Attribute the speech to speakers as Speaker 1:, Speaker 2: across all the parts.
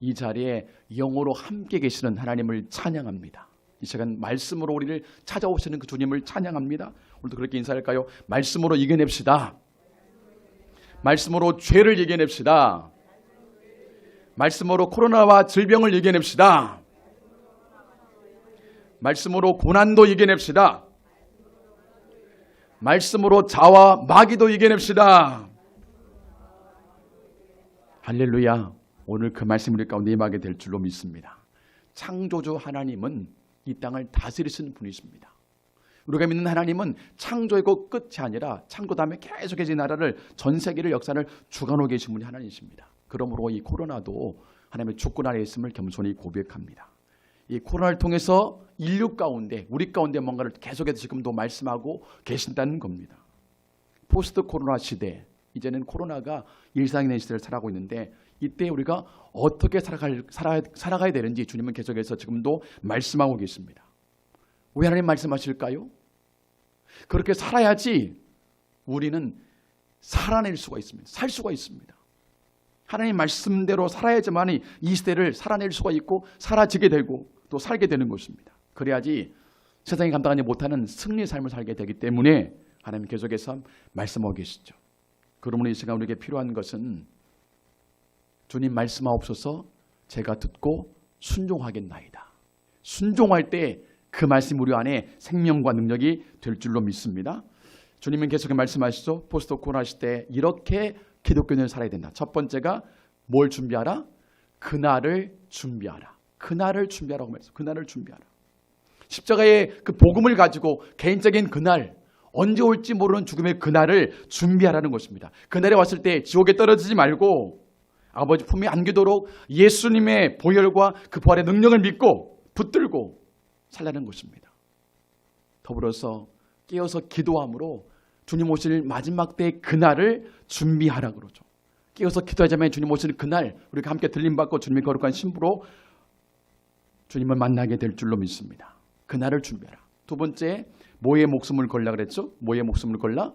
Speaker 1: 이 자리에 영으로 함께 계시는 하나님을 찬양합니다. 이 시간 말씀으로 우리를 찾아오시는 그 주님을 찬양합니다. 오늘도 그렇게 인사할까요? 말씀으로 이겨냅시다. 말씀으로 죄를 이겨냅시다. 말씀으로 코로나와 질병을 이겨냅시다. 말씀으로 고난도 이겨냅시다. 말씀으로 자와 마귀도 이겨냅시다. 할렐루야. 오늘 그 말씀이 우리 가운데 임하게 될 줄로 믿습니다. 창조주 하나님은 이 땅을 다스리시는 분이십니다. 우리가 믿는 하나님은 창조이고 끝이 아니라 창조 다음에 계속해서 이 나라를, 전 세계를, 역사를 주관하고 계신 분이 하나님이십니다. 그러므로 이 코로나도 하나님의 주권 아래 있음을 겸손히 고백합니다. 이 코로나를 통해서 인류 가운데, 우리 가운데 뭔가를 계속해서 지금도 말씀하고 계신다는 겁니다. 포스트 코로나 시대, 이제는 코로나가 일상이 된 시대를 살아가고 있는데 이때 우리가 어떻게 살아가야 되는지 주님은 계속해서 지금도 말씀하고 계십니다. 왜 하나님 말씀하실까요? 그렇게 살아야지 우리는 살아낼 수가 있습니다. 살 수가 있습니다. 하나님 말씀대로 살아야지만 이 시대를 살아낼 수가 있고 사라지게 되고 또 살게 되는 것입니다. 그래야지 세상이 감당하지 못하는 승리의 삶을 살게 되기 때문에 하나님 계속해서 말씀하고 계시죠. 그러므로 이 시간 우리에게 필요한 것은 주님 말씀하옵소서 제가 듣고 순종하겠나이다. 순종할 때 그 말씀 우리 안에 생명과 능력이 될 줄로 믿습니다. 주님은 계속 말씀하시죠. 포스트 코로나 시대에 이렇게 기독교인을 살아야 된다. 첫 번째가 뭘 준비하라? 그날을 준비하라. 그날을 준비하라고 말했어요. 그날을 준비하라. 십자가의 그 복음을 가지고 개인적인 그날, 언제 올지 모르는 죽음의 그날을 준비하라는 것입니다. 그날에 왔을 때 지옥에 떨어지지 말고 아버지 품에 안기도록 예수님의 보혈과 그 부활의 능력을 믿고 붙들고 살라는 것입니다. 더불어서 깨어서 기도함으로 주님 오실 마지막 때의 그날을 준비하라 그러죠. 깨어서 기도하자면 주님 오실 그날 우리가 함께 들림받고 주님의 거룩한 신부로 주님을 만나게 될 줄로 믿습니다. 그날을 준비하라. 두 번째, 뭐에 목숨을 걸라 그랬죠? 뭐에 목숨을 걸라?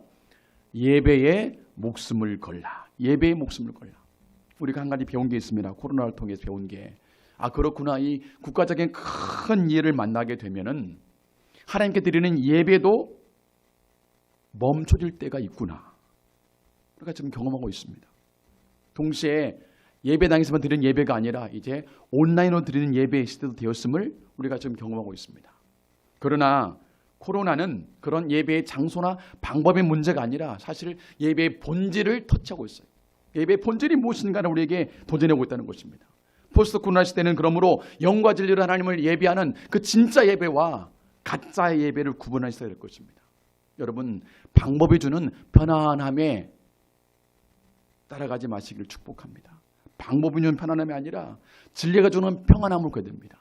Speaker 1: 예배에 목숨을 걸라. 예배에 목숨을 걸라. 우리가 한 가지 배운 게 있습니다. 코로나를 통해서 배운 게. 아, 그렇구나. 이 국가적인 큰 이해를 만나게 되면은 하나님께 드리는 예배도 멈춰질 때가 있구나. 우리가 지금 경험하고 있습니다. 동시에 예배당에서만 드리는 예배가 아니라 이제 온라인으로 드리는 예배의 시대도 되었음을 우리가 지금 경험하고 있습니다. 그러나 코로나는 그런 예배의 장소나 방법의 문제가 아니라 사실 예배의 본질을 터치하고 있어요. 예배의 본질이 무엇인가를 우리에게 도전하고 있다는 것입니다. 포스트 코로나 시대는 그러므로 영과 진리로 하나님을 예배하는 그 진짜 예배와 가짜의 예배를 구분하셔야 될 것입니다. 여러분, 방법이 주는 편안함에 따라가지 마시기를 축복합니다. 방법이 주는 편안함이 아니라 진리가 주는 평안함을 구해야 됩니다.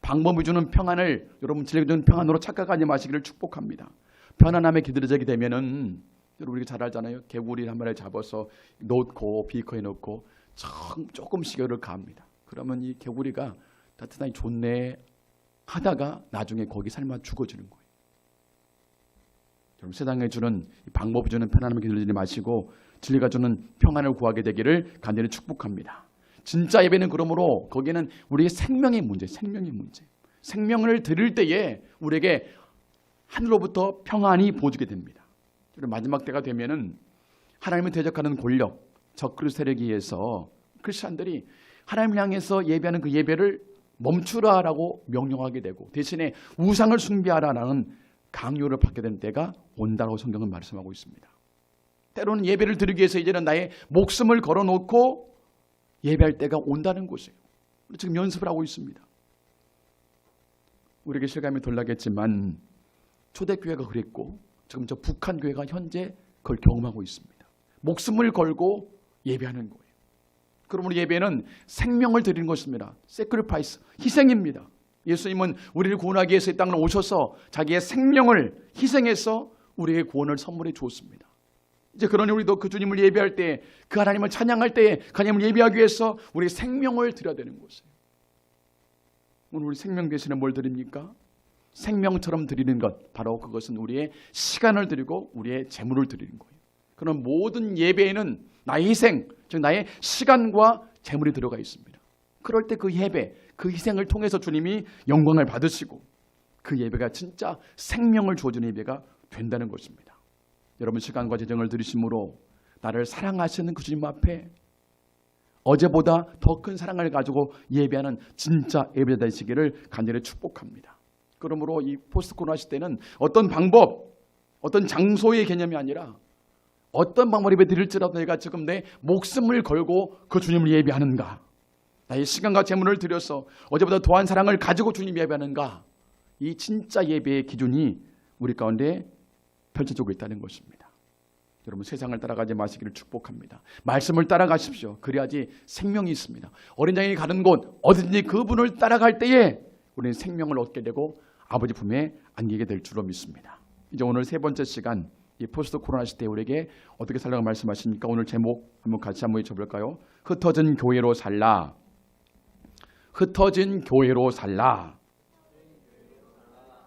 Speaker 1: 방법이 주는 평안을 여러분 진리가 주는 평안으로 착각하지 마시기를 축복합니다. 편안함에 기들어지게 되면은 여러분 우리가 잘 알잖아요. 개구리 한 마리 잡아서 놓고 비커에 넣고 조금씩 열을 가합니다. 그러면 이 개구리가 따뜻하니 좋네 하다가 나중에 거기 삶아 죽어지는 거예요. 여러분 세상에 주는 방법이 주는 편안함에 기들어지지 마시고 진리가 주는 평안을 구하게 되기를 간절히 축복합니다. 진짜 예배는 그러므로 거기에는 우리의 생명의 문제, 생명을 드릴 때에 우리에게 하늘로부터 평안이 부어지게 됩니다. 마지막 때가 되면은 하나님을 대적하는 권력, 적그리스도 세력에 의해서 크리스천들이 하나님을 향해서 예배하는 그 예배를 멈추라라고 명령하게 되고 대신에 우상을 숭배하라라는 강요를 받게 되는 때가 온다고 성경은 말씀하고 있습니다. 때로는 예배를 드리기 위해서 이제는 나의 목숨을 걸어놓고 예배할 때가 온다는 것이에요. 우리 지금 연습을 하고 있습니다. 우리에게 실감이 덜 나겠지만 초대교회가 그랬고 지금 저 북한 교회가 현재 그걸 경험하고 있습니다. 목숨을 걸고 예배하는 거예요. 그러므로 예배는 생명을 드리는 것입니다. sacrifice, 희생입니다. 예수님은 우리를 구원하기 위해서 이 땅에 오셔서 자기의 생명을 희생해서 우리에게 구원을 선물해 주었습니다. 이제 그러니 우리도 그 주님을 예배할 때, 그 하나님을 찬양할 때, 그 하나님을 예배하기 위해서 우리의 생명을 드려야 되는 것이에요. 오늘 우리 생명 대신에 뭘 드립니까? 생명처럼 드리는 것, 바로 그것은 우리의 시간을 드리고 우리의 재물을 드리는 거예요. 그런 모든 예배에는 나의 희생, 즉 나의 시간과 재물이 들어가 있습니다. 그럴 때 그 예배, 그 희생을 통해서 주님이 영광을 받으시고 그 예배가 진짜 생명을 주어주는 예배가 된다는 것입니다. 여러분 시간과 재정을 들이심으로 나를 사랑하시는 그 주님 앞에 어제보다 더 큰 사랑을 가지고 예배하는 진짜 예배자 되시기를 간절히 축복합니다. 그러므로 이 포스트 코로나 시대는 어떤 방법, 어떤 장소의 개념이 아니라 어떤 방법으로 예배 드릴지라도 내가 지금 내 목숨을 걸고 그 주님을 예배하는가, 나의 시간과 재물을 들여서 어제보다 더한 사랑을 가지고 주님 예배하는가, 이 진짜 예배의 기준이 우리 가운데 펼쳐지고 있다는 것입니다. 여러분 세상을 따라가지 마시기를 축복합니다. 말씀을 따라가십시오. 그래야지 생명이 있습니다. 어린 양이 가는 곳 어디든지 그분을 따라갈 때에 우리는 생명을 얻게 되고 아버지 품에 안기게 될 줄로 믿습니다. 이제 오늘 세 번째 시간, 이 포스트 코로나 시대에 우리에게 어떻게 살라고 말씀하십니까? 오늘 제목 한번 같이 한번 잊어볼까요? 흩어진 교회로 살라. 흩어진 교회로 살라.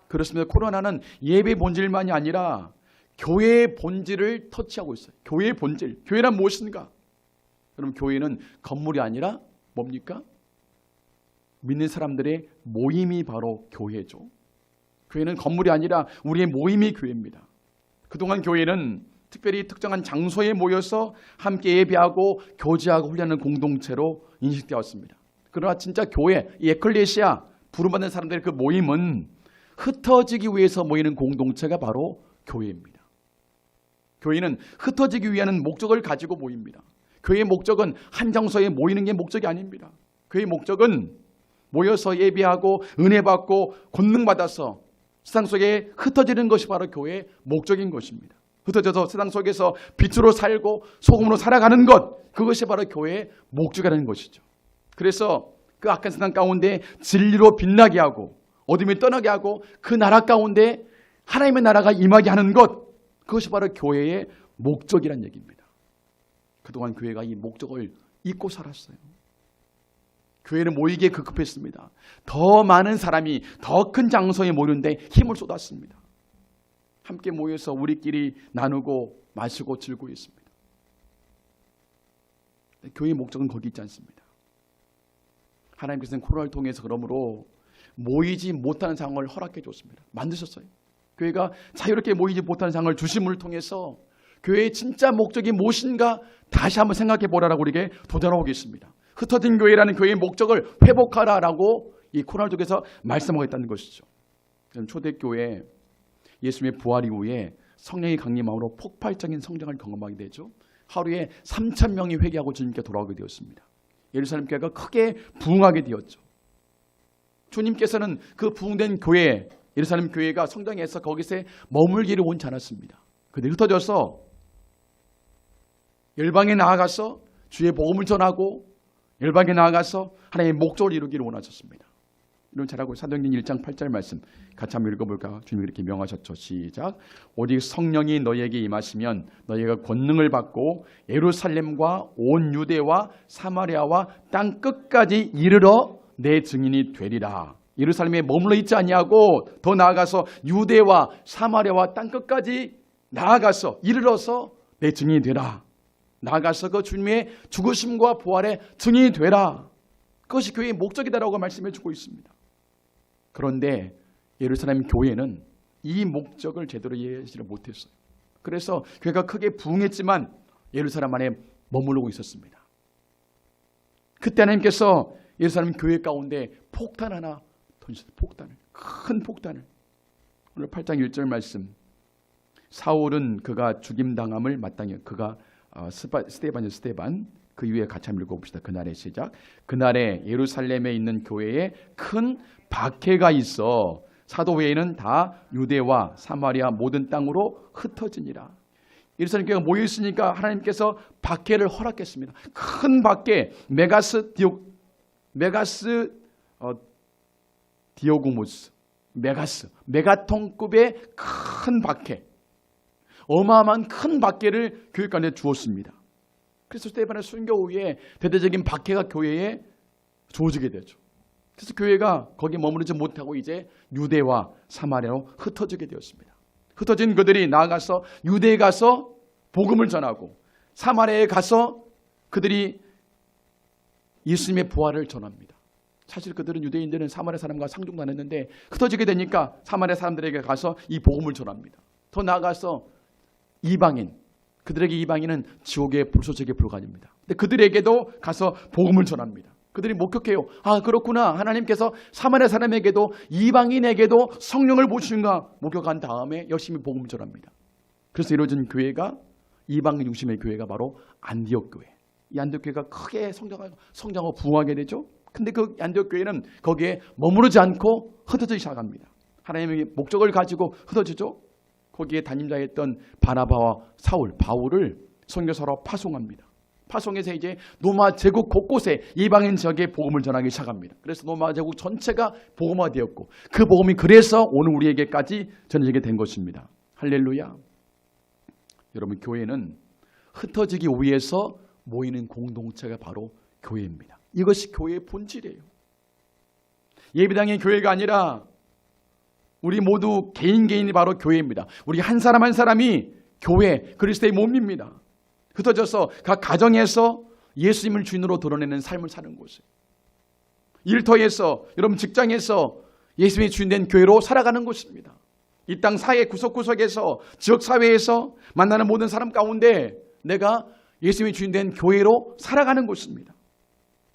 Speaker 1: 그렇습니다. 코로나는 예배 본질만이 아니라 교회의 본질을 터치하고 있어요. 교회의 본질. 교회란 무엇인가? 그럼 교회는 건물이 아니라 뭡니까? 믿는 사람들의 모임이 바로 교회죠. 교회는 건물이 아니라 우리의 모임이 교회입니다. 그동안 교회는 특별히 특정한 장소에 모여서 함께 예배하고 교제하고 훈련하는 공동체로 인식되었습니다. 그러나 진짜 교회, 이 에클레시아, 부름받는 사람들의 그 모임은 흩어지기 위해서 모이는 공동체가 바로 교회입니다. 교회는 흩어지기 위한 목적을 가지고 모입니다. 교회의 목적은 한 장소에 모이는 게 목적이 아닙니다. 교회의 목적은 모여서 예배하고 은혜 받고 권능 받아서 세상 속에 흩어지는 것이 바로 교회의 목적인 것입니다. 흩어져서 세상 속에서 빛으로 살고 소금으로 살아가는 것, 그것이 바로 교회의 목적이라는 것이죠. 그래서 그 악한 세상 가운데 진리로 빛나게 하고 어둠이 떠나게 하고 그 나라 가운데 하나님의 나라가 임하게 하는 것, 그것이 바로 교회의 목적이란 얘기입니다. 그동안 교회가 이 목적을 잊고 살았어요. 교회는 모이기에 급급했습니다. 더 많은 사람이 더 큰 장소에 모이는데 힘을 쏟았습니다. 함께 모여서 우리끼리 나누고 마시고 즐기고 있습니다. 교회의 목적은 거기 있지 않습니다. 하나님께서는 코로나를 통해서 그러므로 모이지 못하는 상황을 허락해 줬습니다. 만드셨어요. 교회가 자유롭게 모이지 못하는 상황을 주심을 통해서 교회의 진짜 목적이 무엇인가 다시 한번 생각해 보라라고 우리에게 도전하고 계십니다. 흩어진 교회라는 교회의 목적을 회복하라라고 이 코로나를 통해서 말씀하고 있다는 것이죠. 초대교회 예수님의 부활 이후에 성령이 강림함으로 폭발적인 성장을 경험하게 되죠. 하루에 3,000명이 회개하고 주님께 돌아오게 되었습니다. 예루살렘 교회가 크게 부흥하게 되었죠. 주님께서는 그 부흥된 교회, 예루살렘 교회가 성장해서 거기서 머물기를 원치 않았습니다. 그들이 흩어져서 열방에 나아가서 주의 복음을 전하고 열방에 나아가서 하나님의 목적을 이루기를 원하셨습니다. 이런 잘하고 사도행전 1장 8절 말씀 같이 한번 읽어볼까? 주님이 이렇게 명하셨죠. 시작. 오직 성령이 너희에게 임하시면 너희가 권능을 받고 예루살렘과 온 유대와 사마리아와 땅 끝까지 이르러 내 증인이 되리라. 예루살렘에 머물러 있지 아니하고 더 나아가서 유대와 사마리아와 땅 끝까지 나아가서 이르러서 내 증인이 되라. 나아가서 그 주님의 죽으심과 부활의 증인이 되라. 그것이 교회의 목적이다라고 말씀해 주고 있습니다. 그런데 예루살렘 교회는 이 목적을 제대로 이해하지 못했어요. 그래서 교회가 크게 부흥했지만 예루살렘 안에 머무르고 있었습니다. 그때 하나님께서 예루살렘 교회 가운데 폭탄 하나 던지셨어요. 폭탄을, 큰 폭탄을. 오늘 8장 1절 말씀. 사울은 그가 죽임당함을 마땅히, 그가 스데반, 그 이후에 같이 한번 읽어봅시다. 그날의 시작. 그날에 예루살렘에 있는 교회에 큰 박해가 있어 사도 외에는 다 유대와 사마리아 모든 땅으로 흩어지니라. 예루살렘 교회가 모여 있으니까 하나님께서 박해를 허락했습니다. 큰 박해, 디오고무스, 메가톤급의 큰 박해, 어마어마한 큰 박해를 교회 가운데 주었습니다. 그래서 스데반의 순교 후에 대대적인 박해가 교회에 주어지게 되죠. 그래서 교회가 거기 머무르지 못하고 이제 유대와 사마리아로 흩어지게 되었습니다. 흩어진 그들이 나아가서 유대에 가서 복음을 전하고 사마리아에 가서 그들이 예수님의 부활을 전합니다. 사실 그들은 유대인들은 사마리아 사람과 상종도 안 했는데 흩어지게 되니까 사마리아 사람들에게 가서 이 복음을 전합니다. 더 나아가서 이방인, 그들에게 이방인은 지옥의 불소속의 불가입니다. 근데 그들에게도 가서 복음을 전합니다. 그들이 목격해요. 아, 그렇구나. 하나님께서 사마리아 사람에게도 이방인에게도 성령을 부으신가 목격한 다음에 열심히 복음을 전합니다. 그래서 이루어진 교회가 이방인 중심의 교회가 바로 안디옥 교회. 이 안디옥 교회가 크게 성장하고 부흥하게 되죠. 근데 그 안디옥 교회는 거기에 머무르지 않고 흩어지기 시작합니다. 하나님의 목적을 가지고 흩어지죠. 거기에 담임자였던 바나바와 사울, 바울을 선교사로 파송합니다. 파송해서 이제 로마 제국 곳곳에 이방인 지역에 복음을 전하기 시작합니다. 그래서 로마 제국 전체가 복음화되었고 그 복음이 그래서 오늘 우리에게까지 전해지게 된 것입니다. 할렐루야. 여러분, 교회는 흩어지기 위해서 모이는 공동체가 바로 교회입니다. 이것이 교회의 본질이에요. 예배당의 교회가 아니라 우리 모두 개인이 바로 교회입니다. 우리 한 사람 한 사람이 교회, 그리스도의 몸입니다. 흩어져서 각 가정에서 예수님을 주인으로 드러내는 삶을 사는 곳이에요. 일터에서, 여러분 직장에서 예수님의 주인된 교회로 살아가는 곳입니다. 이 땅 사회 구석구석에서, 지역사회에서 만나는 모든 사람 가운데 내가 예수님의 주인된 교회로 살아가는 곳입니다.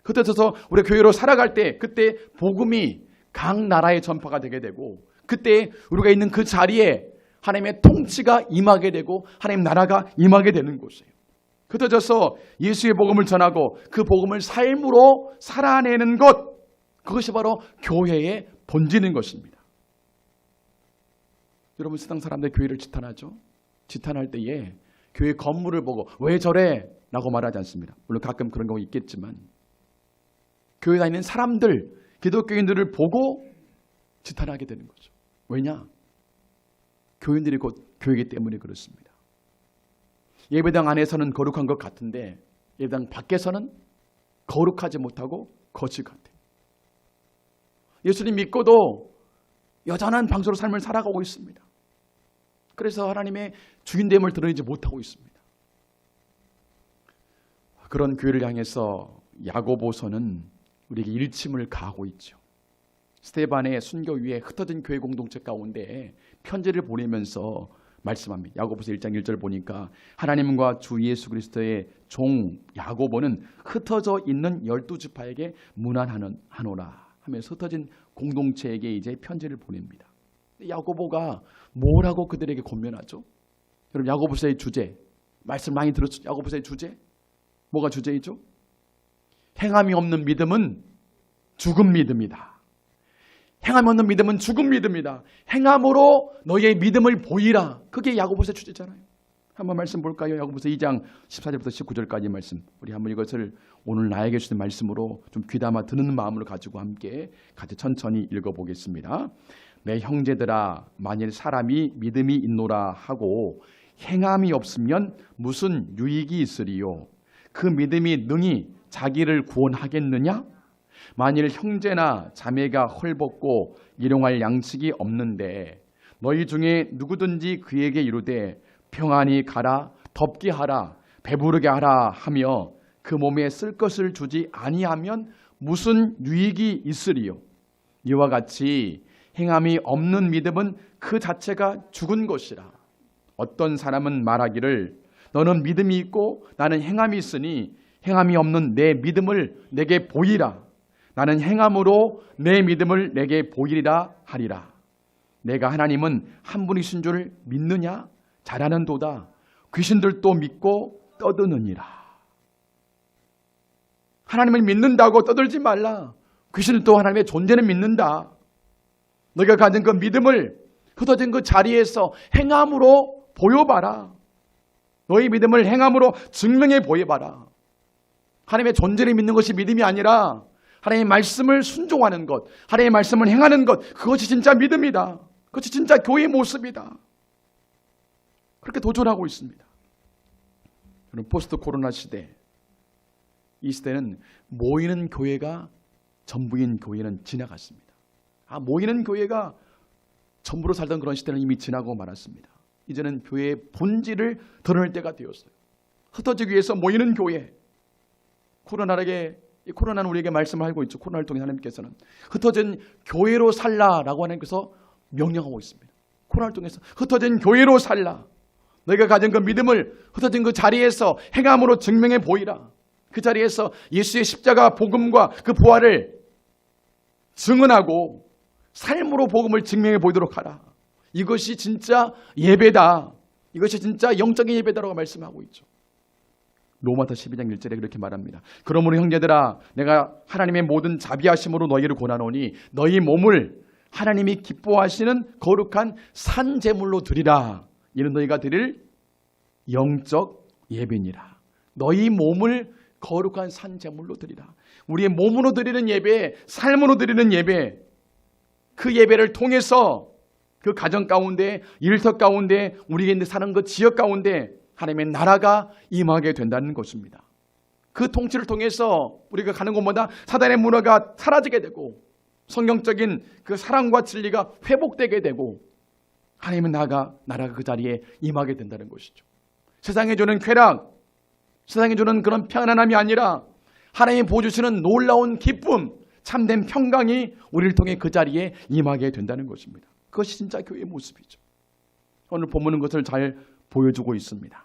Speaker 1: 흩어져서 우리가 교회로 살아갈 때 그때 복음이 각 나라에 전파가 되게 되고 그때 우리가 있는 그 자리에 하나님의 통치가 임하게 되고 하나님 나라가 임하게 되는 곳이에요. 흩어져서 예수의 복음을 전하고 그 복음을 삶으로 살아내는 것, 그것이 바로 교회의 본질인 것입니다. 여러분, 세상 사람들 교회를 지탄하죠. 지탄할 때에 교회 건물을 보고 왜 저래? 라고 말하지 않습니다. 물론 가끔 그런 경우 있겠지만 교회 다니는 사람들, 기독교인들을 보고 지탄하게 되는 거죠. 왜냐? 교인들이 곧 교회이기 때문에 그렇습니다. 예배당 안에서는 거룩한 것 같은데 예배당 밖에서는 거룩하지 못하고 거짓 같아요. 예수님 믿고도 여전한 방주로 삶을 살아가고 있습니다. 그래서 하나님의 주인됨을 드러내지 못하고 있습니다. 그런 교회를 향해서 야고보서는 우리에게 일침을 가하고 있죠. 스데반의 순교 위에 흩어진 교회 공동체 가운데 편지를 보내면서 말씀합니다. 야고보서 1장 1절 보니까 하나님과 주 예수 그리스도의 종 야고보는 흩어져 있는 12지파에게 문안하노라 하면서 흩어진 공동체에게 이제 편지를 보냅니다. 야고보가 뭐라고 그들에게 권면하죠? 여러분, 야고보서의 주제, 말씀 많이 들었죠? 야고보서의 주제? 뭐가 주제이죠? 행함이 없는 믿음은 죽은 믿음이다. 행함이 없는 믿음은 죽은 믿음이다. 행함으로 너의 믿음을 보이라. 그게 야고보서의 주제잖아요. 한번 말씀 볼까요? 야고보서 2장 14절부터 19절까지 말씀. 우리 한번 이것을 오늘 나에게 주신 말씀으로 좀 귀담아 듣는 마음을 가지고 함께 같이 천천히 읽어보겠습니다. 내 형제들아, 만일 사람이 믿음이 있노라 하고 행함이 없으면 무슨 유익이 있으리요? 그 믿음이 능히 자기를 구원하겠느냐? 만일 형제나 자매가 헐벗고 일용할 양식이 없는데 너희 중에 누구든지 그에게 이르되 평안히 가라, 덥게 하라, 배부르게 하라 하며 그 몸에 쓸 것을 주지 아니하면 무슨 유익이 있으리요? 이와 같이 행함이 없는 믿음은 그 자체가 죽은 것이라. 어떤 사람은 말하기를 너는 믿음이 있고 나는 행함이 있으니 행함이 없는 내 믿음을 내게 보이라. 나는 행함으로 내 믿음을 내게 보이리라 하리라. 내가 하나님은 한 분이신 줄 믿느냐? 잘하는도다. 귀신들도 믿고 떠드느니라. 하나님을 믿는다고 떠들지 말라. 귀신들도 하나님의 존재는 믿는다. 너희가 가진 그 믿음을 흩어진 그 자리에서 행함으로 보여봐라. 너희 믿음을 행함으로 증명해 보여봐라. 하나님의 존재를 믿는 것이 믿음이 아니라 하나님의 말씀을 순종하는 것, 하나님의 말씀을 행하는 것, 그것이 진짜 믿음이다. 그것이 진짜 교회의 모습이다. 그렇게 도전하고 있습니다. 여러분, 포스트 코로나 시대, 이 시대는 모이는 교회가 전부인 교회는 지나갔습니다. 모이는 교회가 전부로 살던 그런 시대는 이미 지나고 말았습니다. 이제는 교회의 본질을 드러낼 때가 되었어요. 흩어지기 위해서 모이는 교회, 코로나에게 이 코로나는 우리에게 말씀을 하고 있죠. 코로나를 통해 하나님께서는 흩어진 교회로 살라라고 하나님께서 명령하고 있습니다. 코로나를 통해서 흩어진 교회로 살라. 너희가 가진 그 믿음을 흩어진 그 자리에서 행함으로 증명해 보이라. 그 자리에서 예수의 십자가 복음과 그 부활을 증언하고 삶으로 복음을 증명해 보이도록 하라. 이것이 진짜 예배다. 이것이 진짜 영적인 예배다라고 말씀하고 있죠. 로마서 12장 1절에 그렇게 말합니다. 그러므로 형제들아 내가 하나님의 모든 자비하심으로 너희를 권하노니 너희 몸을 하나님이 기뻐하시는 거룩한 산 제물로 드리라. 이는 너희가 드릴 영적 예배니라. 너희 몸을 거룩한 산 제물로 드리라. 우리의 몸으로 드리는 예배, 삶으로 드리는 예배, 그 예배를 통해서 그 가정 가운데, 일터 가운데, 우리가 사는 그 지역 가운데 하나님의 나라가 임하게 된다는 것입니다. 그 통치를 통해서 우리가 가는 곳마다 사단의 문화가 사라지게 되고 성경적인 그 사랑과 진리가 회복되게 되고 하나님의 나라가 그 자리에 임하게 된다는 것이죠. 세상에 주는 쾌락, 세상에 주는 그런 편안함이 아니라 하나님이 보여주시는 놀라운 기쁨, 참된 평강이 우리를 통해 그 자리에 임하게 된다는 것입니다. 그것이 진짜 교회의 모습이죠. 오늘 본문은 그것을 잘 보여주고 있습니다.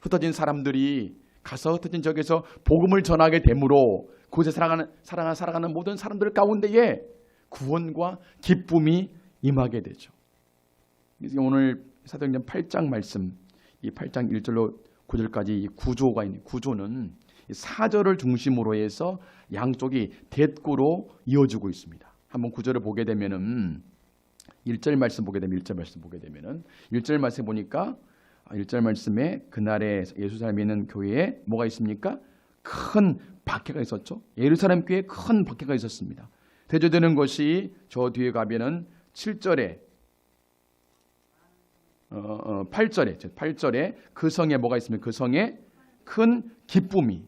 Speaker 1: 흩어진 사람들이 가서 흩어진 지역에서 복음을 전하게 되므로 그곳에 살아가는 모든 사람들 가운데에 구원과 기쁨이 임하게 되죠. 오늘 사도행전 8장 말씀, 이 8장 1절로 9절까지 이 구조가 있는 구조는 4절을 중심으로 해서 양쪽이 대꾸로 이어지고 있습니다. 한번 9절을 보게 되면은 1절 말씀 보게 되면 1절 말씀 보니까 1절 말씀에 그날에 예루살렘에 있는 교회에 뭐가 있습니까? 큰 박해가 있었죠. 예루살렘 교회에 큰 박해가 있었습니다. 대조되는 것이 저 뒤에 가면은 7절에 8절에 그 성에 뭐가 있습니까? 그 성에 큰 기쁨이.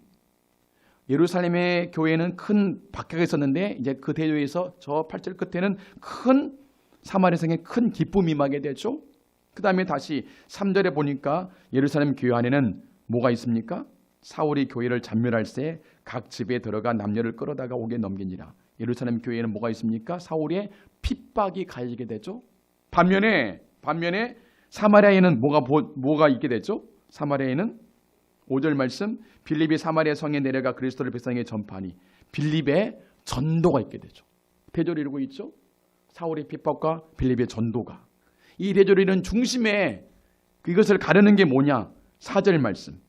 Speaker 1: 예루살렘의 교회는 큰 박해가 있었는데 이제 그 대조에서 저 8절 끝에는 큰 사마리아 성에 큰 기쁨이 임하게 되죠. 그 다음에 다시 3절에 보니까 예루살렘 교회 안에는 뭐가 있습니까? 사울이 교회를 잔멸할 때 각 집에 들어가 남녀를 끌어다가 옥에 넘기니라. 예루살렘 교회에는 뭐가 있습니까? 사울의 핍박이 가해지게 되죠. 반면에 사마리아에는 뭐가 있게 되죠? 사마리아에는 5절 말씀, 빌립이 사마리아 성에 내려가 그리스도를 백성에게 전파하니 빌립의 전도가 있게 되죠. 대조를 이루고 있죠. 사울의 핍박과 빌립의 전도가. 이 대조를 이루는 중심에 이것을 가르는 게 뭐냐? 4절 말씀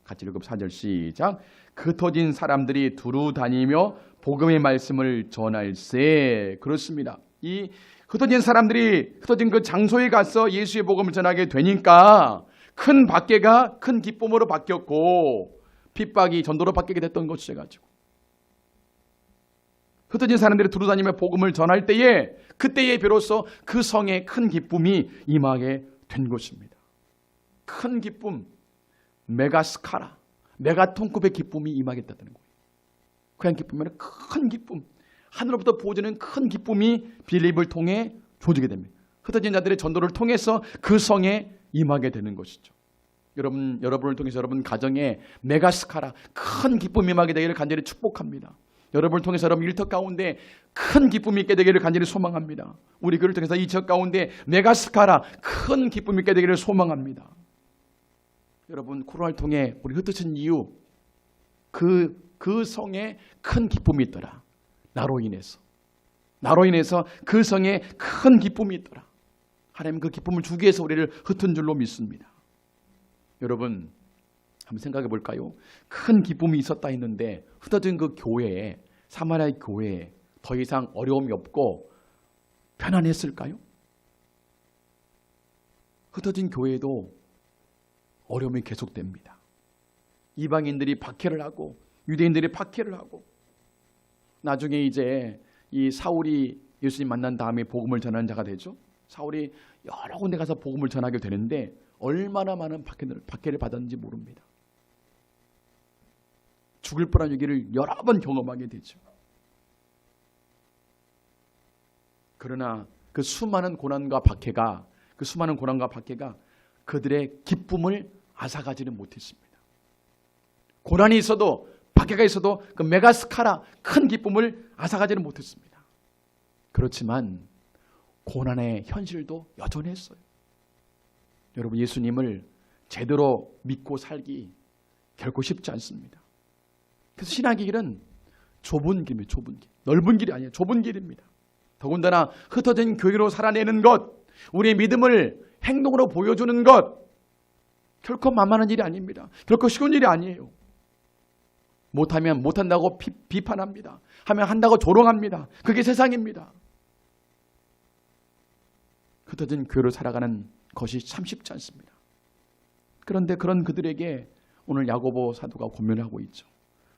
Speaker 1: 같이 읽어 4절 시작. 흩어진 사람들이 두루 다니며 복음의 말씀을 전할세. 그렇습니다. 이 흩어진 사람들이 흩어진 그 장소에 가서 예수의 복음을 전하게 되니까 큰 박해가 큰 기쁨으로 바뀌었고 핍박이 전도로 바뀌게 됐던 것이 가지고 흩어진 사람들이 두루 다니며 복음을 전할 때에 그때에 비로소 그 성에 큰 기쁨이 임하게 된 것입니다. 큰 기쁨, 메가스카라, 메가톤급의 기쁨이 임하겠다는 거예요. 그냥 기쁨이면 큰 기쁨, 하늘로부터 부어지는 큰 기쁨이 빌립을 통해 조지게 됩니다. 흩어진 자들의 전도를 통해서 그 성에 임하게 되는 것이죠. 여러분을 통해서 여러분 가정에 메가스카라, 큰 기쁨이 임하게 되기를 간절히 축복합니다. 여러분을 통해서 여러분 일터 가운데 큰 기쁨이 있게 되기를 간절히 소망합니다. 우리 교회를 통해서 이 지역 가운데 메가스카라, 큰 기쁨이 있게 되기를 소망합니다. 여러분 코로나를 통해 우리 흩어진 이유 그 성에 큰 기쁨이 있더라. 나로 인해서 그 성에 큰 기쁨이 있더라. 하나님 그 기쁨을 주기 위해서 우리를 흩은 줄로 믿습니다. 여러분 한번 생각해 볼까요? 큰 기쁨이 있었다 했는데 흩어진 그 교회에, 사마리아 교회에 더 이상 어려움이 없고 편안했을까요? 흩어진 교회도 어려움이 계속됩니다. 이방인들이 박해를 하고 유대인들이 박해를 하고 나중에 이제 이 사울이 예수님 만난 다음에 복음을 전하는 자가 되죠. 사울이 여러 군데 가서 복음을 전하게 되는데 얼마나 많은 박해를 받았는지 모릅니다. 죽을 뻔한 위기를 여러 번 경험하게 되죠. 그러나 그 수많은 고난과 박해가 그들의 기쁨을 앗아가지는 못했습니다. 고난이 있어도 밖에가 있어도 그 메가스카라 큰 기쁨을 앗아가지는 못했습니다. 그렇지만 고난의 현실도 여전했어요. 여러분, 예수님을 제대로 믿고 살기 결코 쉽지 않습니다. 그래서 신학의 길은 좁은 길입니다. 좁은 길. 넓은 길이 아니에요. 좁은 길입니다. 더군다나 흩어진 교회로 살아내는 것, 우리의 믿음을 행동으로 보여주는 것, 결코 만만한 일이 아닙니다. 결코 쉬운 일이 아니에요. 못하면 못한다고 비판합니다. 하면 한다고 조롱합니다. 그게 세상입니다. 흩어진 교회로 살아가는 것이 참 쉽지 않습니다. 그런데 그런 그들에게 오늘 야고보 사도가 권면하고 있죠.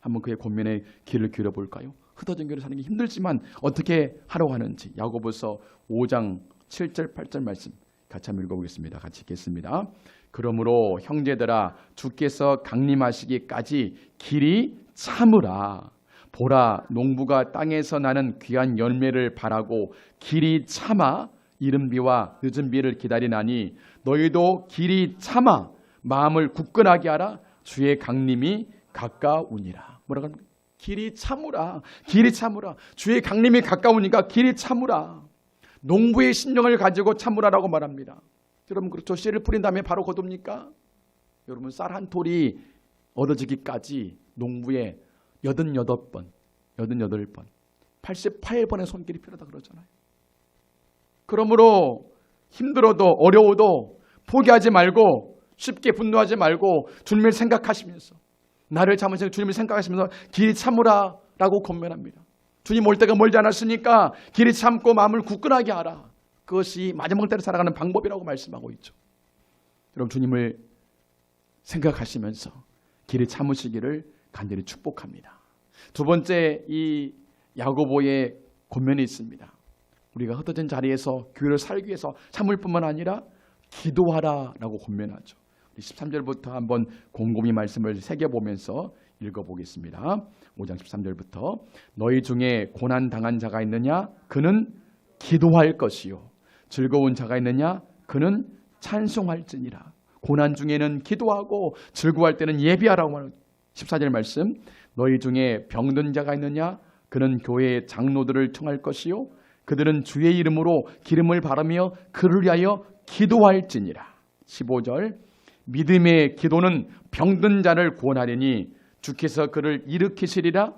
Speaker 1: 한번 그의 권면의 길을 기울여 볼까요? 흩어진 교회로 사는 게 힘들지만 어떻게 하라고 하는지 야고보서 5장 7절 8절 말씀 같이 한번 읽어보겠습니다. 같이 읽겠습니다. 그러므로 형제들아 주께서 강림하시기까지 길이 참으라. 보라 농부가 땅에서 나는 귀한 열매를 바라고 길이 참아 이른 비와 늦은 비를 기다리나니 너희도 길이 참아 마음을 굳건하게 하라. 주의 강림이 가까우니라. 뭐라고 합니까? 길이 참으라. 길이 참으라. 주의 강림이 가까우니까 길이 참으라. 농부의 심령을 가지고 참으라라고 말합니다. 여러분, 그렇죠. 씨를 뿌린 다음에 바로 거둡니까? 여러분, 쌀 한 톨이 얻어지기까지 농부의 88번, 88번의 손길이 필요하다 그러잖아요. 그러므로 힘들어도 어려워도 포기하지 말고 쉽게 분노하지 말고 주님을 생각하시면서 나를 참으시고 주님을 생각하시면서 길이 참으라라고 권면합니다. 주님 올 때가 멀지 않았으니까 길이 참고 마음을 굳건하게 하라. 그것이 마지막 때를 살아가는 방법이라고 말씀하고 있죠. 여러분, 주님을 생각하시면서 길이 참으시기를 간절히 축복합니다. 두 번째, 이 야고보의 권면이 있습니다. 우리가 흩어진 자리에서 교회를 살기 위해서 참을 뿐만 아니라 기도하라라고 권면하죠. 13절부터 한번 곰곰이 말씀을 새겨보면서 읽어보겠습니다. 5장 13절부터 너희 중에 고난당한 자가 있느냐? 그는 기도할 것이요. 즐거운 자가 있느냐? 그는 찬송할지니라. 고난 중에는 기도하고 즐거워할 때는 예비하라고 하는 14절 말씀. 너희 중에 병든 자가 있느냐? 그는 교회의 장로들을 청할 것이요. 그들은 주의 이름으로 기름을 바르며 그를 위하여 기도할지니라. 15절 믿음의 기도는 병든 자를 구원하려니 주께서 그를 일으키시리라.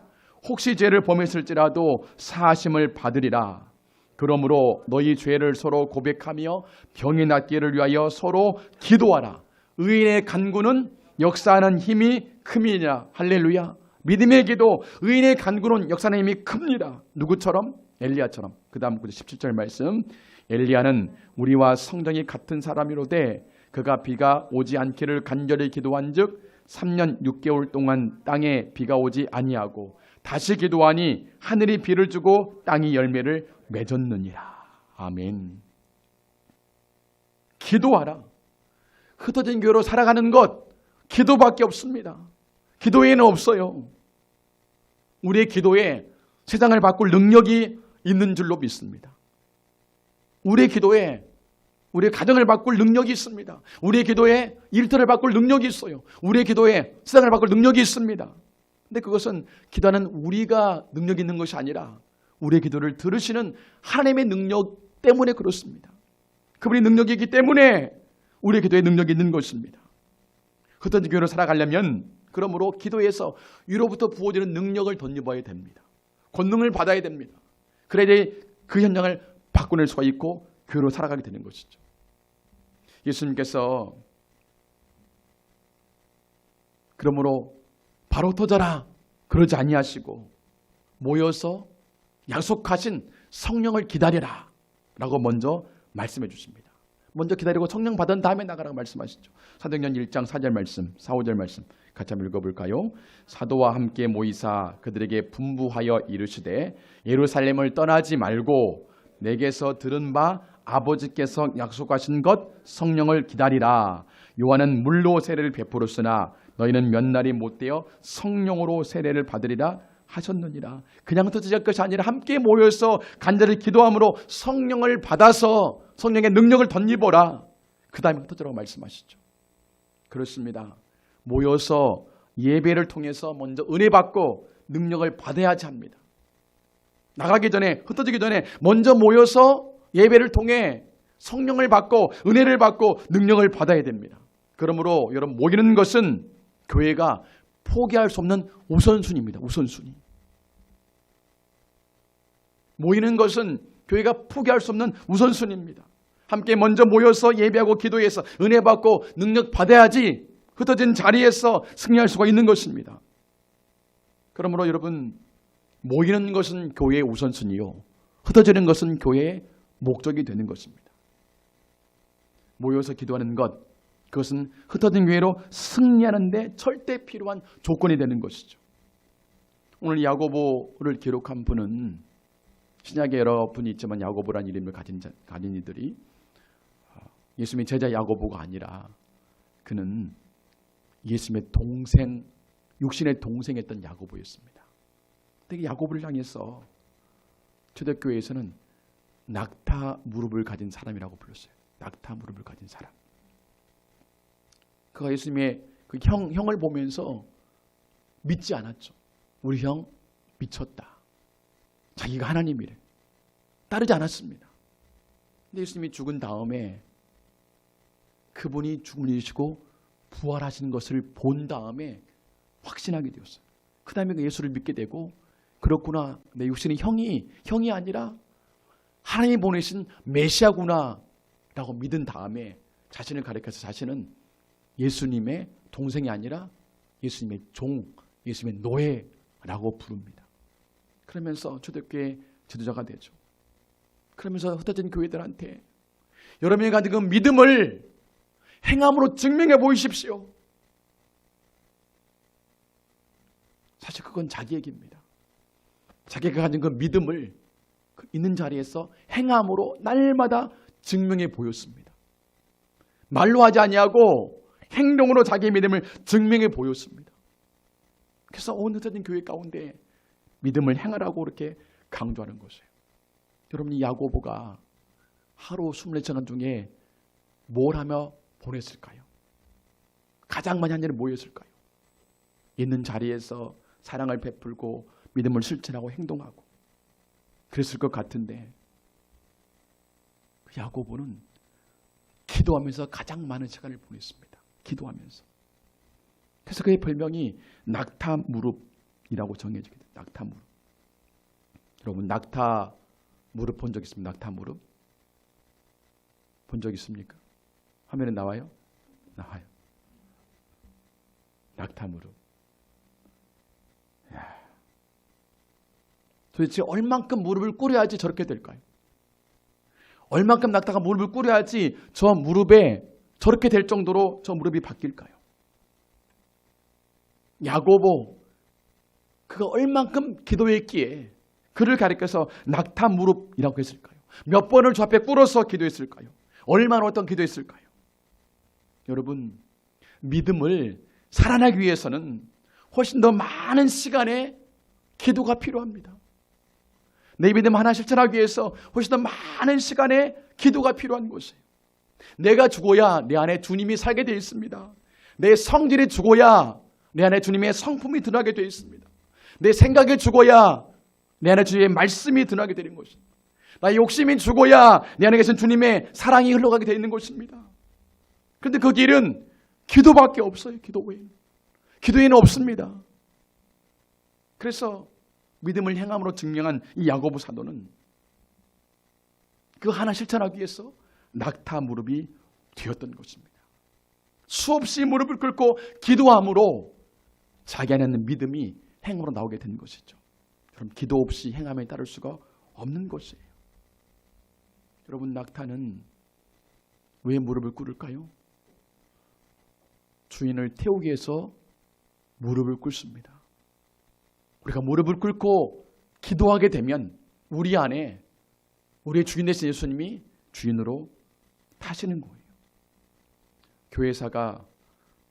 Speaker 1: 혹시 죄를 범했을지라도 사하심을 받으리라. 그러므로 너희 죄를 서로 고백하며 병이 낫기를 위하여 서로 기도하라. 의인의 간구는 역사하는 힘이 큼이냐. 할렐루야. 믿음의 기도, 의인의 간구는 역사하는 힘이 큽니다. 누구처럼? 엘리야처럼. 그 다음 17절 말씀. 엘리야는 우리와 성정이 같은 사람이로되 그가 비가 오지 않기를 간절히 기도한즉 3년 6개월 동안 땅에 비가 오지 아니하고 다시 기도하니 하늘이 비를 주고 땅이 열매를 맺었느니라. 아멘. 기도하라. 흩어진 교회로 살아가는 것 기도밖에 없습니다. 기도 외에는 없어요. 우리의 기도에 세상을 바꿀 능력이 있는 줄로 믿습니다. 우리의 기도에 우리의 가정을 바꿀 능력이 있습니다. 우리의 기도에 일터를 바꿀 능력이 있어요. 우리의 기도에 세상을 바꿀 능력이 있습니다. 근데 그것은 기도하는 우리가 능력이 있는 것이 아니라 우리의 기도를 들으시는 하나님의 능력 때문에 그렇습니다. 그분이 능력이 있기 때문에 우리의 기도에 능력이 있는 것입니다. 흩어진 교회로 살아가려면 그러므로 기도에서 위로부터 부어지는 능력을 덧입어야 됩니다. 권능을 받아야 됩니다. 그래야 그 현장을 바꿔낼 수가 있고 교회로 살아가게 되는 것이죠. 예수님께서 그러므로 바로 터져라 그러지 아니하시고 모여서 약속하신 성령을 기다려라 라고 먼저 말씀해 주십니다. 먼저 기다리고 성령 받은 다음에 나가라고 말씀하시죠. 사도행전 1장 4절 말씀, 4, 5절 말씀 같이 한번 읽어볼까요? 사도와 함께 모이사 그들에게 분부하여 이르시되 예루살렘을 떠나지 말고 내게서 들은 바 아버지께서 약속하신 것 성령을 기다리라. 요한은 물로 세례를 베풀었으나 너희는 몇 날이 못되어 성령으로 세례를 받으리라 하셨느니라. 그냥 흩어질 것이 아니라 함께 모여서 간절히 기도함으로 성령을 받아서 성령의 능력을 덧입어라. 그 다음에 흩어지라고 말씀하시죠. 그렇습니다. 모여서 예배를 통해서 먼저 은혜 받고 능력을 받아야지 합니다. 나가기 전에, 흩어지기 전에 먼저 모여서 예배를 통해 성령을 받고 은혜를 받고 능력을 받아야 됩니다. 그러므로 여러분, 모이는 것은 교회가 포기할 수 없는 우선순위입니다. 우선순위. 모이는 것은 교회가 포기할 수 없는 우선순위입니다. 함께 먼저 모여서 예배하고 기도해서 은혜 받고 능력 받아야지 흩어진 자리에서 승리할 수가 있는 것입니다. 그러므로 여러분, 모이는 것은 교회의 우선순위요, 흩어지는 것은 교회의 목적이 되는 것입니다. 모여서 기도하는 것, 그것은 흩어진 교회로 승리하는 데 절대 필요한 조건이 되는 것이죠. 오늘 야고보를 기록한 분은, 신약에 여러 분이 있지만 야고보라는 이름을 가진 이들이 예수님의 제자 야고보가 아니라 그는 예수님의 동생, 육신의 동생이었던 야고보였습니다. 근데 야고보를 향해서 초대교회에서는 낙타 무릎을 가진 사람이라고 불렀어요. 낙타 무릎을 가진 사람. 그가 예수님의 그 형을 보면서 믿지 않았죠. 우리 형 미쳤다. 자기가 하나님이래. 따르지 않았습니다. 근데 예수님이 죽은 다음에 그분이 죽음을 이기시고 부활하신 것을 본 다음에 확신하게 되었어요. 그 다음에 예수를 믿게 되고, 그렇구나, 내 육신의 형이 아니라 하나님이 보내신 메시아구나 라고 믿은 다음에 자신을 가리켜서 자신은 예수님의 동생이 아니라 예수님의 종, 예수님의 노예라고 부릅니다. 그러면서 초대교회 지도자가 되죠. 그러면서 흩어진 교회들한테 여러분이 가진 그 믿음을 행함으로 증명해 보이십시오. 사실 그건 자기 얘기입니다. 자기가 가진 그 믿음을 있는 자리에서 행함으로 날마다 증명해 보였습니다. 말로 하지 아니하고 행동으로 자기의 믿음을 증명해 보였습니다. 그래서 온 흩어진 교회 가운데 믿음을 행하라고 이렇게 강조하는 것이에요. 여러분, 이 야고보가 하루 24시간 중에 뭘 하며 보냈을까요? 가장 많이 한 일은 뭐였을까요? 있는 자리에서 사랑을 베풀고 믿음을 실천하고 행동하고 그랬을 것 같은데, 그 야고보는 기도하면서 가장 많은 시간을 보냈습니다. 기도하면서. 그래서 그의 별명이 낙타 무릎이라고 정해지게 돼요. 낙타 무릎. 여러분, 낙타 무릎 본 적 있습니까? 낙타 무릎 본 적 있습니까? 화면에 나와요? 나와요. 낙타 무릎. 도대체 얼만큼 무릎을 꿇어야지 저렇게 될까요? 얼만큼 낙타가 무릎을 꿇어야지 저 무릎에 저렇게 될 정도로 저 무릎이 바뀔까요? 야고보, 그가 얼만큼 기도했기에 그를 가리켜서 낙타 무릎이라고 했을까요? 몇 번을 저 앞에 꿇어서 기도했을까요? 얼마나 어떤 기도했을까요? 여러분, 믿음을 살아나기 위해서는 훨씬 더 많은 시간의 기도가 필요합니다. 내 믿음 하나 실천하기 위해서 훨씬 더 많은 시간의 기도가 필요한 것이에요. 내가 죽어야 내 안에 주님이 살게 되어 있습니다. 내 성질이 죽어야 내 안에 주님의 성품이 드러나게 되어 있습니다. 내 생각이 죽어야 내 안에 주님의 말씀이 드러나게 되는 것입니다. 나의 욕심이 죽어야 내 안에 계신 주님의 사랑이 흘러가게 되어 있는 것입니다. 그런데 그 길은 기도밖에 없어요. 기도 외에는. 기도 외에는 없습니다. 그래서 믿음을 행함으로 증명한 이 야고보 사도는 그 하나 실천하기 위해서 낙타 무릎이 되었던 것입니다. 수없이 무릎을 꿇고 기도함으로 자기 안에 있는 믿음이 행으로 나오게 된 것이죠. 그럼 기도 없이 행함에 따를 수가 없는 것이에요. 여러분, 낙타는 왜 무릎을 꿇을까요? 주인을 태우기 위해서 무릎을 꿇습니다. 우리가 무릎을 꿇고 기도하게 되면 우리 안에 우리의 주인 되신 예수님이 주인으로 타시는 거예요. 교회사가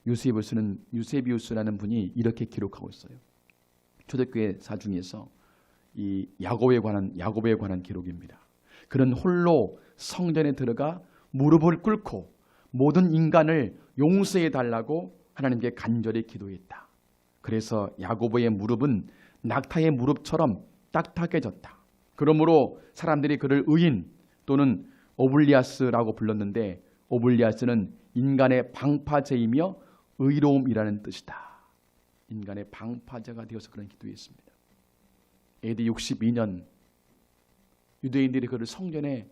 Speaker 1: 유세비우스라는 분이 이렇게 기록하고 있어요. 초대교회사 중에서 이 야고보에 관한 기록입니다. 그는 홀로 성전에 들어가 무릎을 꿇고 모든 인간을 용서해 달라고 하나님께 간절히 기도했다. 그래서 야고보의 무릎은 낙타의 무릎처럼 딱딱해졌다. 그러므로 사람들이 그를 의인 또는 오블리아스라고 불렀는데, 오블리아스는 인간의 방파제이며 의로움이라는 뜻이다. 인간의 방파제가 되어서 그런 기도했습니다. AD 62년 유대인들이 그를 성전에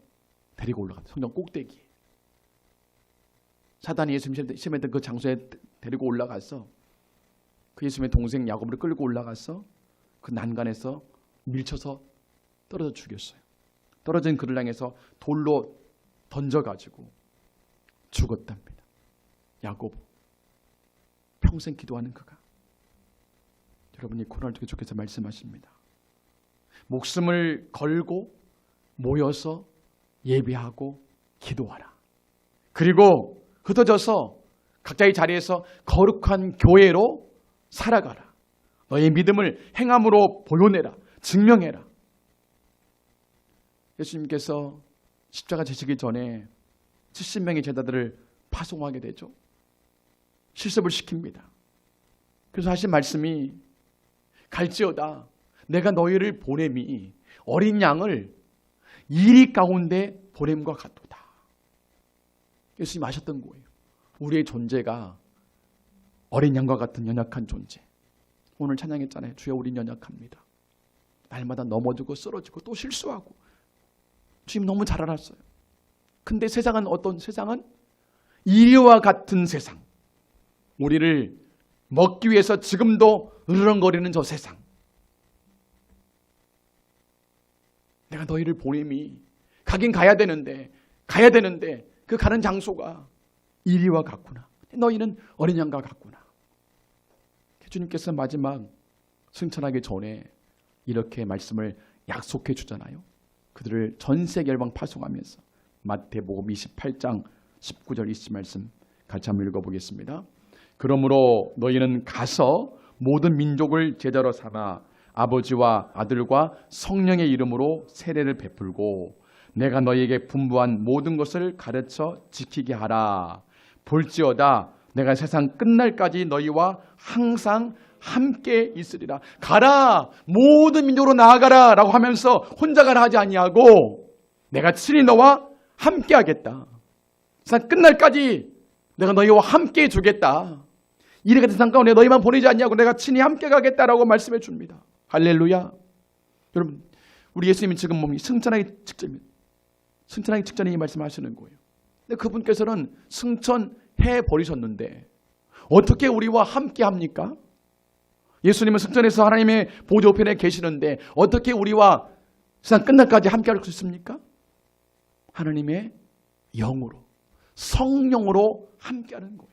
Speaker 1: 데리고 올라갔다. 성전 꼭대기에. 사단이 예수님 심했던 그 장소에 데리고 올라가서 그 예수님의 동생 야고보를 끌고 올라가서 그 난간에서 밀쳐서 떨어져 죽였어요. 떨어진 그를 향해서 돌로 던져가지고 죽었답니다. 야고보. 평생 기도하는 그가. 여러분이 코로나를 통해 주께서 말씀하십니다. 목숨을 걸고 모여서 예배하고 기도하라. 그리고 흩어져서 각자의 자리에서 거룩한 교회로 살아가라. 너의 믿음을 행함으로 보여내라. 증명해라. 예수님께서 십자가 지시기 전에 70명의 제자들을 파송하게 되죠. 실습을 시킵니다. 그래서 하신 말씀이 갈지어다 내가 너희를 보냄이 어린 양을 이리 가운데 보냄과 같도다. 예수님이 아셨던 거예요. 우리의 존재가 어린 양과 같은 연약한 존재. 오늘 찬양했잖아요. 주여 우린 연약합니다. 날마다 넘어지고 쓰러지고 또 실수하고. 주님 너무 잘 알았어요. 근데 세상은 어떤 세상은? 이리와 같은 세상. 우리를 먹기 위해서 지금도 으르렁거리는 저 세상. 내가 너희를 보냄이 가긴 가야 되는데 그 가는 장소가 이리와 같구나. 너희는 어린 양과 같구나. 주님께서 마지막 승천하기 전에 이렇게 말씀을 약속해 주잖아요. 그들을 전 세계 열방 파송하면서 마태복음 28장 19절 20 말씀 같이 한번 읽어보겠습니다. 그러므로 너희는 가서 모든 민족을 제자로 삼아 아버지와 아들과 성령의 이름으로 세례를 베풀고 내가 너희에게 분부한 모든 것을 가르쳐 지키게 하라. 볼지어다 내가 세상 끝날까지 너희와 항상 함께 있으리라. 가라 모든 민족으로 나아가라 라고 하면서 혼자 가라 하지 아니하고 내가 친히 너와 함께 하겠다. 세상 끝날까지 내가 너희와 함께 해주겠다. 이래 같은 세상 가운데 너희만 보내지 않냐고 내가 친히 함께 가겠다라고 말씀해 줍니다. 할렐루야. 여러분 우리 예수님이 지금 몸이 승천하기 직전에 이 말씀하시는 거예요. 근데 그분께서는 승천해 버리셨는데 어떻게 우리와 함께 합니까? 예수님은 승천해서 하나님의 보좌 우편에 계시는데 어떻게 우리와 세상 끝날까지 함께 할 수 있습니까? 하나님의 영으로 성령으로 함께 하는 거예요.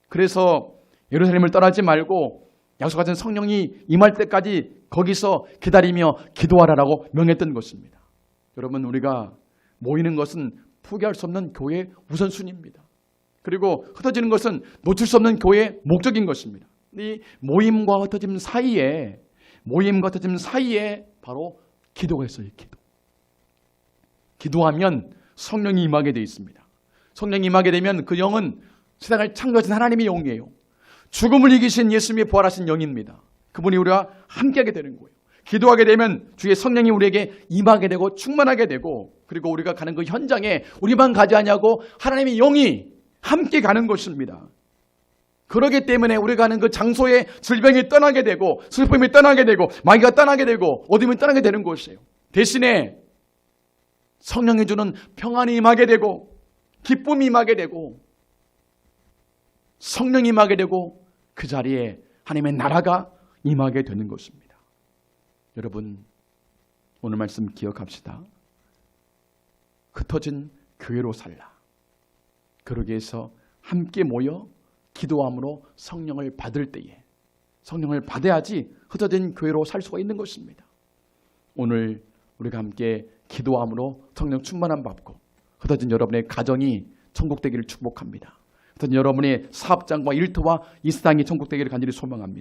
Speaker 1: 그래서 예루살렘을 떠나지 말고 약속하신 성령이 임할 때까지 거기서 기다리며 기도하라라고 명했던 것입니다. 여러분 우리가 모이는 것은 포기할 수 없는 교회의 우선순위입니다. 그리고 흩어지는 것은 놓칠 수 없는 교회의 목적인 것입니다. 이 모임과 흩어짐 사이에 바로 기도가 있어요. 기도하면 성령이 임하게 되어 있습니다. 성령이 임하게 되면 그 영은 세상을 창조하신 하나님의 영이에요. 죽음을 이기신 예수님이 부활하신 영입니다. 그분이 우리와 함께하게 되는 거예요. 기도하게 되면 주의 성령이 우리에게 임하게 되고 충만하게 되고 그리고 우리가 가는 그 현장에 우리만 가지 않냐고 하나님의 영이 함께 가는 것입니다. 그렇기 때문에 우리가 가는 그 장소에 질병이 떠나게 되고 슬픔이 떠나게 되고 마귀가 떠나게 되고 어둠이 떠나게 되는 것이에요. 대신에 성령이 주는 평안이 임하게 되고 기쁨이 임하게 되고 성령이 임하게 되고 그 자리에 하나님의 나라가 임하게 되는 것입니다. 여러분 오늘 말씀 기억합시다. 흩어진 교회로 살라. 그러기 위해서 함께 모여 기도함으로 성령을 받을 때에 성령을 받아야지 흩어진 교회로 살 수가 있는 것입니다. 오늘 우리가 함께 기도함으로 성령 충만함 받고 흩어진 여러분의 가정이 천국 되기를 축복합니다. 흩어진 여러분의 사업장과 일터와 이 세상이 천국 되기를 간절히 소망합니다.